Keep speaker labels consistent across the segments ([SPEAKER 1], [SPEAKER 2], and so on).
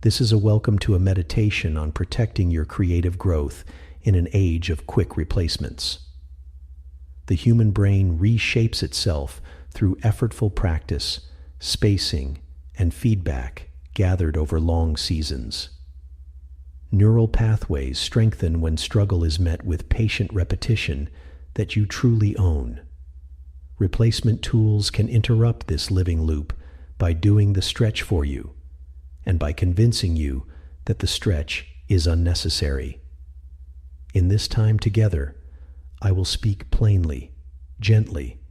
[SPEAKER 1] This is a welcome to a meditation on protecting your creative growth in an age of quick replacements. The human brain reshapes itself through effortful practice, spacing, and feedback gathered over long seasons. Neural pathways strengthen when struggle is met with patient repetition that you truly own. Replacement tools can interrupt this living loop by doing the stretch for you, and by convincing you that the stretch is unnecessary. In this time together, I will speak plainly, gently,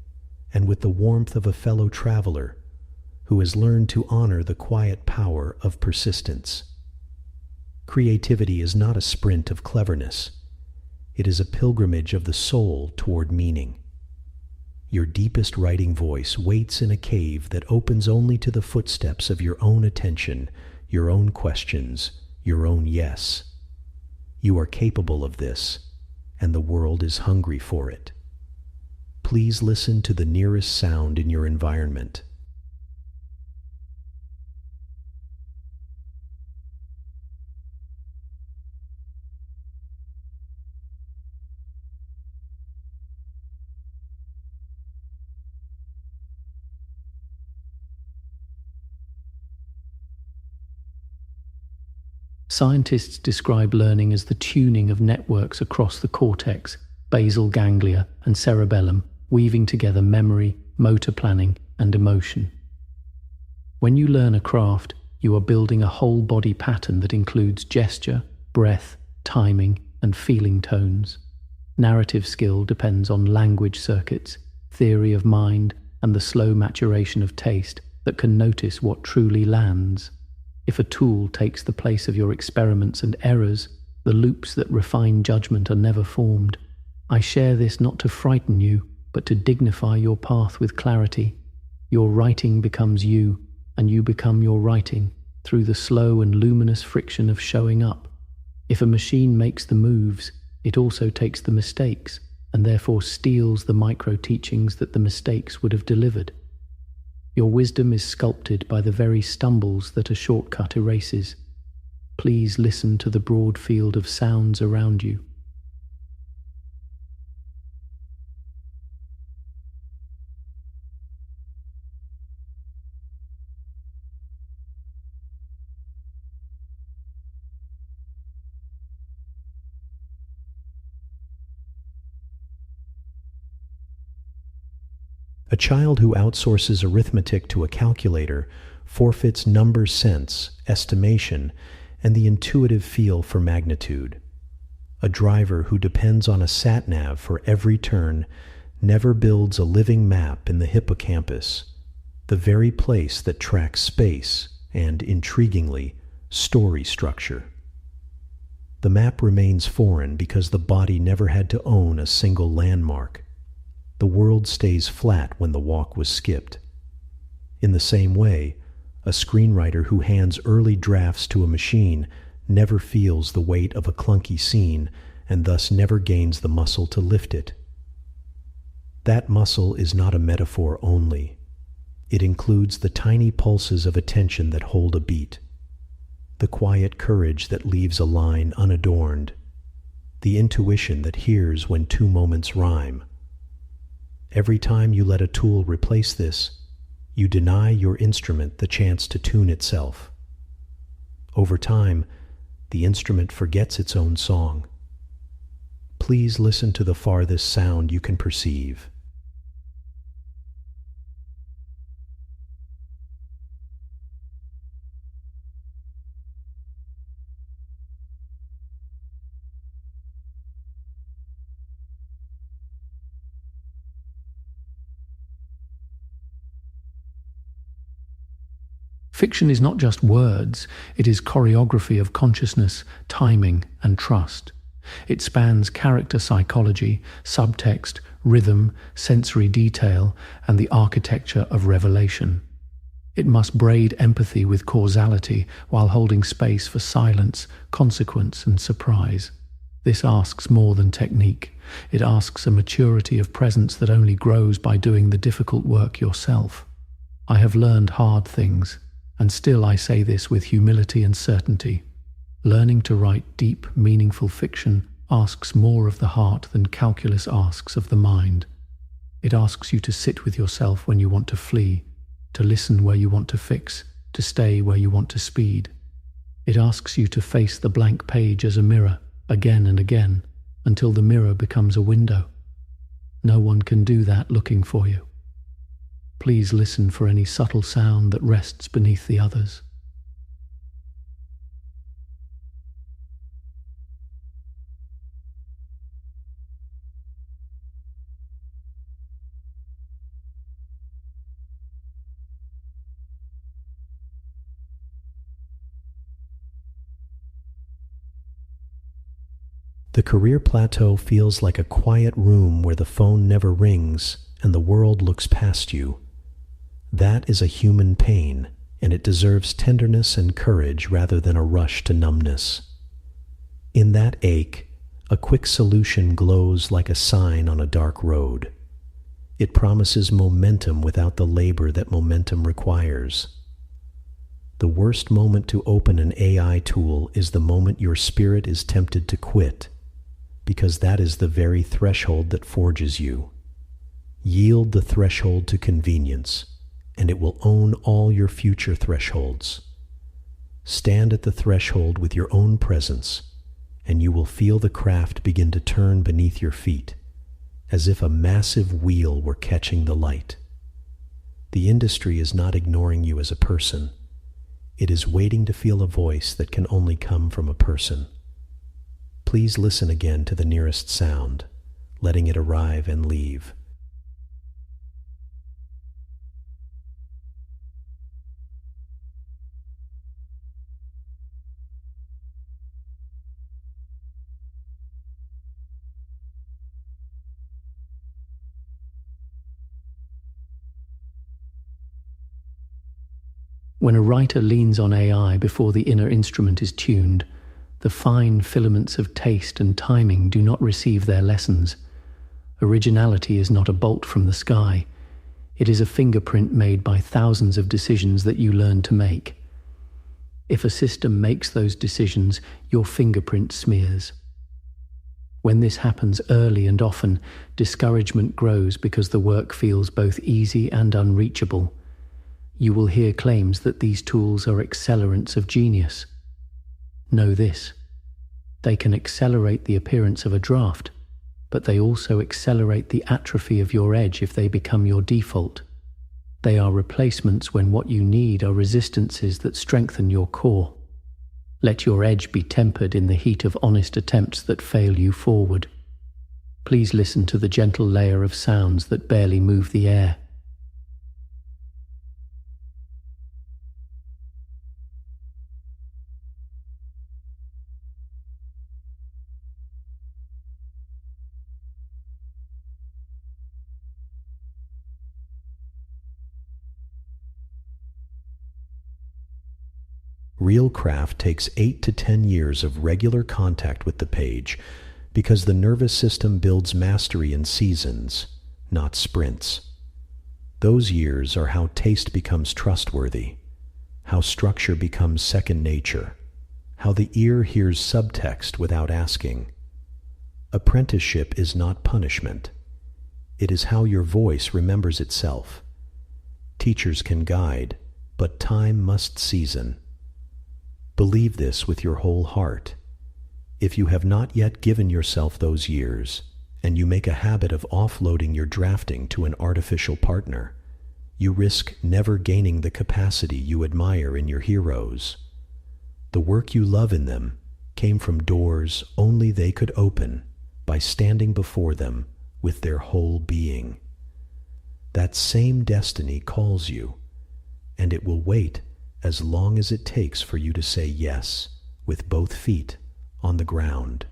[SPEAKER 1] and with the warmth of a fellow traveler who has learned to honor the quiet power of persistence. Creativity is not a sprint of cleverness. It is a pilgrimage of the soul toward meaning. Your deepest writing voice waits in a cave that opens only to the footsteps of your own attention, your own questions, your own yes. You are capable of this, and the world is hungry for it. Please listen to the nearest sound in your environment.
[SPEAKER 2] Scientists describe learning as the tuning of networks across the cortex, basal ganglia, and cerebellum, weaving together memory, motor planning, and emotion. When you learn a craft, you are building a whole-body pattern that includes gesture, breath, timing, and feeling tones. Narrative skill depends on language circuits, theory of mind, and the slow maturation of taste that can notice what truly lands. If a tool takes the place of your experiments and errors, the loops that refine judgment are never formed. I share this not to frighten you, but to dignify your path with clarity. Your writing becomes you, and you become your writing, through the slow and luminous friction of showing up. If a machine makes the moves, it also takes the mistakes, and therefore steals the micro-teachings that the mistakes would have delivered. Your wisdom is sculpted by the very stumbles that a shortcut erases. Please listen to the broad field of sounds around you.
[SPEAKER 1] A child who outsources arithmetic to a calculator forfeits number sense, estimation, and the intuitive feel for magnitude. A driver who depends on a sat-nav for every turn never builds a living map in the hippocampus, the very place that tracks space and, intriguingly, story structure. The map remains foreign because the body never had to own a single landmark. The world stays flat when the walk was skipped. In the same way, a screenwriter who hands early drafts to a machine never feels the weight of a clunky scene and thus never gains the muscle to lift it. That muscle is not a metaphor only. It includes the tiny pulses of attention that hold a beat, the quiet courage that leaves a line unadorned, the intuition that hears when two moments rhyme. Every time you let a tool replace this, you deny your instrument the chance to tune itself. Over time, the instrument forgets its own song. Please listen to the farthest sound you can perceive.
[SPEAKER 2] Fiction is not just words, it is choreography of consciousness, timing, and trust. It spans character psychology, subtext, rhythm, sensory detail, and the architecture of revelation. It must braid empathy with causality while holding space for silence, consequence, and surprise. This asks more than technique. It asks a maturity of presence that only grows by doing the difficult work yourself. I have learned hard things, And still I say this with humility and certainty. Learning to write deep, meaningful fiction asks more of the heart than calculus asks of the mind. It asks you to sit with yourself when you want to flee, to listen where you want to fix, to stay where you want to speed. It asks you to face the blank page as a mirror, again and again, until the mirror becomes a window. No one can do that looking for you. Please listen for any subtle sound that rests beneath the others.
[SPEAKER 1] The career plateau feels like a quiet room where the phone never rings and the world looks past you. That is a human pain, and it deserves tenderness and courage rather than a rush to numbness. In that ache, a quick solution glows like a sign on a dark road. It promises momentum without the labor that momentum requires. The worst moment to open an AI tool is the moment your spirit is tempted to quit, because that is the very threshold that forges you. Yield the threshold to convenience, and it will own all your future thresholds. Stand at the threshold with your own presence, and you will feel the craft begin to turn beneath your feet, as if a massive wheel were catching the light. The industry is not ignoring you as a person. It is waiting to feel a voice that can only come from a person. Please listen again to the nearest sound, letting it arrive and leave.
[SPEAKER 2] When a writer leans on AI before the inner instrument is tuned, the fine filaments of taste and timing do not receive their lessons. Originality is not a bolt from the sky. It is a fingerprint made by thousands of decisions that you learn to make. If a system makes those decisions, your fingerprint smears. When this happens early and often, discouragement grows because the work feels both easy and unreachable. You will hear claims that these tools are accelerants of genius. Know this: they can accelerate the appearance of a draft, but they also accelerate the atrophy of your edge if they become your default. They are replacements when what you need are resistances that strengthen your core. Let your edge be tempered in the heat of honest attempts that fail you forward. Please listen to the gentle layer of sounds that barely move the air.
[SPEAKER 1] Real craft takes 8 to 10 years of regular contact with the page because the nervous system builds mastery in seasons, not sprints. Those years are how taste becomes trustworthy, how structure becomes second nature, how the ear hears subtext without asking. Apprenticeship is not punishment. It is how your voice remembers itself. Teachers can guide, but time must season. Believe this with your whole heart. If you have not yet given yourself those years, and you make a habit of offloading your drafting to an artificial partner, you risk never gaining the capacity you admire in your heroes. The work you love in them came from doors only they could open by standing before them with their whole being. That same destiny calls you, and it will wait as long as it takes for you to say yes with both feet on the ground.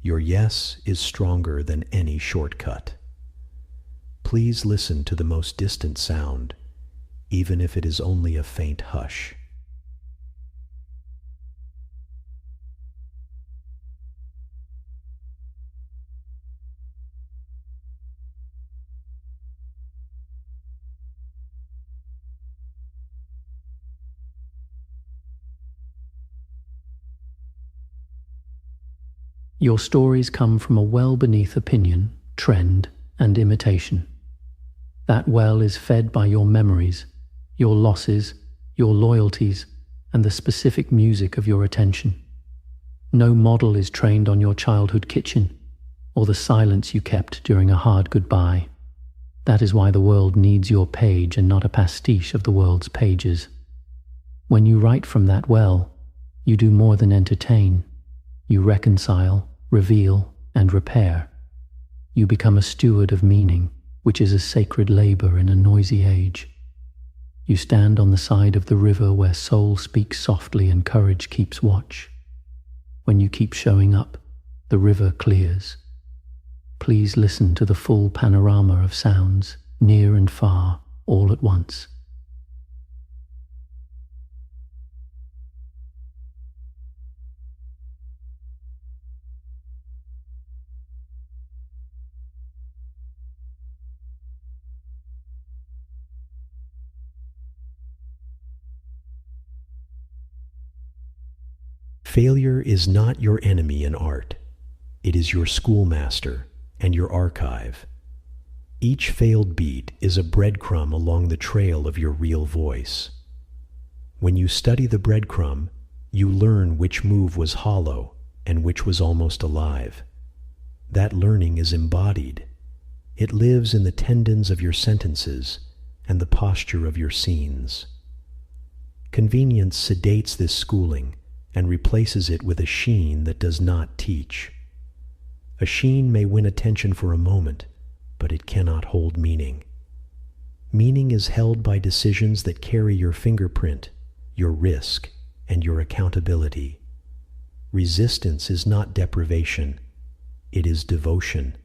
[SPEAKER 1] Your yes is stronger than any shortcut. Please listen to the most distant sound, even if it is only a faint hush.
[SPEAKER 2] Your stories come from a well beneath opinion, trend, and imitation. That well is fed by your memories, your losses, your loyalties, and the specific music of your attention. No model is trained on your childhood kitchen, or the silence you kept during a hard goodbye. That is why the world needs your page and not a pastiche of the world's pages. When you write from that well, you do more than entertain. You reconcile, reveal, and repair. You become a steward of meaning, which is a sacred labor in a noisy age. You stand on the side of the river where soul speaks softly and courage keeps watch. When you keep showing up, the river clears. Please listen to the full panorama of sounds, near and far, all at once.
[SPEAKER 1] Failure is not your enemy in art. It is your schoolmaster and your archive. Each failed beat is a breadcrumb along the trail of your real voice. When you study the breadcrumb, you learn which move was hollow and which was almost alive. That learning is embodied. It lives in the tendons of your sentences and the posture of your scenes. Convenience sedates this schooling and replaces it with a sheen that does not teach. A sheen may win attention for a moment, but it cannot hold meaning. Meaning is held by decisions that carry your fingerprint, your risk, and your accountability. Resistance is not deprivation, it is devotion.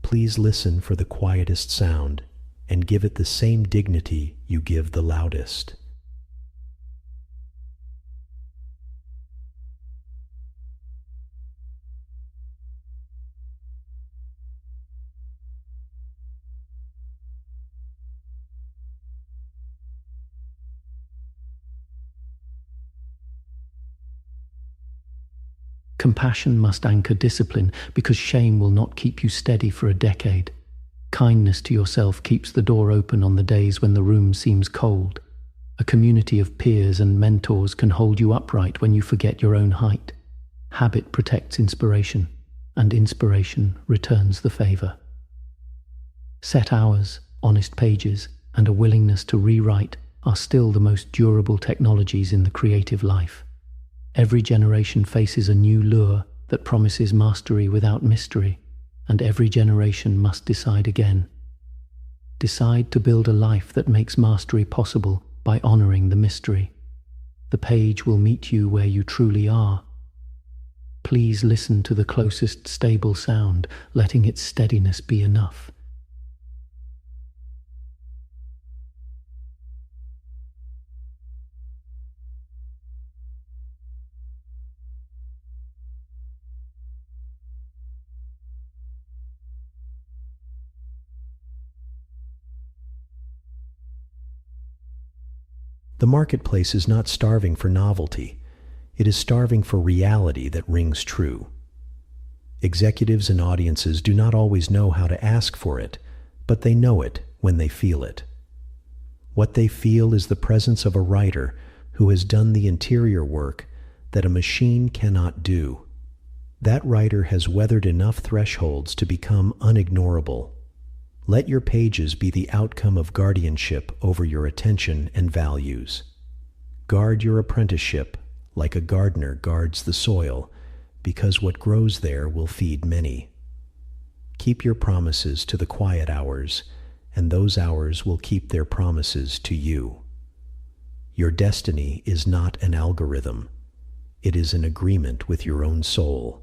[SPEAKER 1] Please listen for the quietest sound and give it the same dignity you give the loudest.
[SPEAKER 2] Compassion must anchor discipline because shame will not keep you steady for a decade. Kindness to yourself keeps the door open on the days when the room seems cold. A community of peers and mentors can hold you upright when you forget your own height. Habit protects inspiration, and inspiration returns the favor. Set hours, honest pages, and a willingness to rewrite are still the most durable technologies in the creative life. Every generation faces a new lure that promises mastery without mystery, and every generation must decide again. Decide to build a life that makes mastery possible by honoring the mystery. The page will meet you where you truly are. Please listen to the closest stable sound, letting its steadiness be enough.
[SPEAKER 1] The marketplace is not starving for novelty. It is starving for reality that rings true. Executives and audiences do not always know how to ask for it, but they know it when they feel it. What they feel is the presence of a writer who has done the interior work that a machine cannot do. That writer has weathered enough thresholds to become unignorable. Let your pages be the outcome of guardianship over your attention and values. Guard your apprenticeship like a gardener guards the soil, because what grows there will feed many. Keep your promises to the quiet hours, and those hours will keep their promises to you. Your destiny is not an algorithm. It is an agreement with your own soul.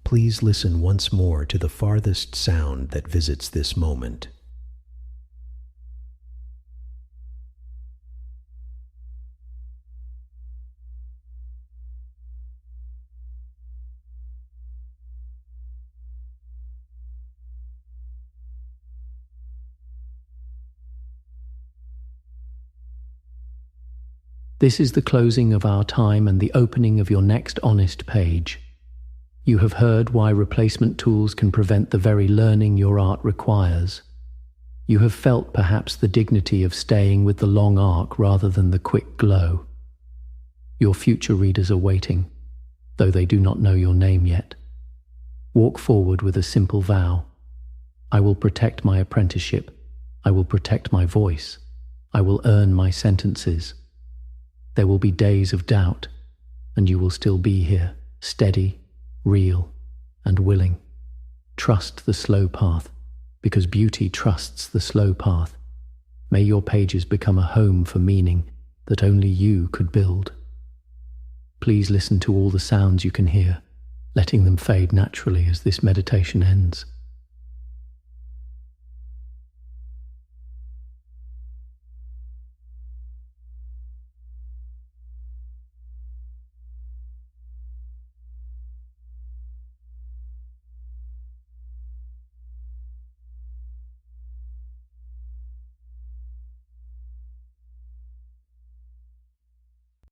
[SPEAKER 1] Please listen once more to the farthest sound that visits this moment.
[SPEAKER 2] This is the closing of our time and the opening of your next honest page. You have heard why replacement tools can prevent the very learning your art requires. You have felt perhaps the dignity of staying with the long arc rather than the quick glow. Your future readers are waiting, though they do not know your name yet. Walk forward with a simple vow. I will protect my apprenticeship. I will protect my voice. I will earn my sentences. There will be days of doubt, and you will still be here, steady, real, and willing. Trust the slow path, because beauty trusts the slow path. May your pages become a home for meaning that only you could build. Please listen to all the sounds you can hear, letting them fade naturally as this meditation ends.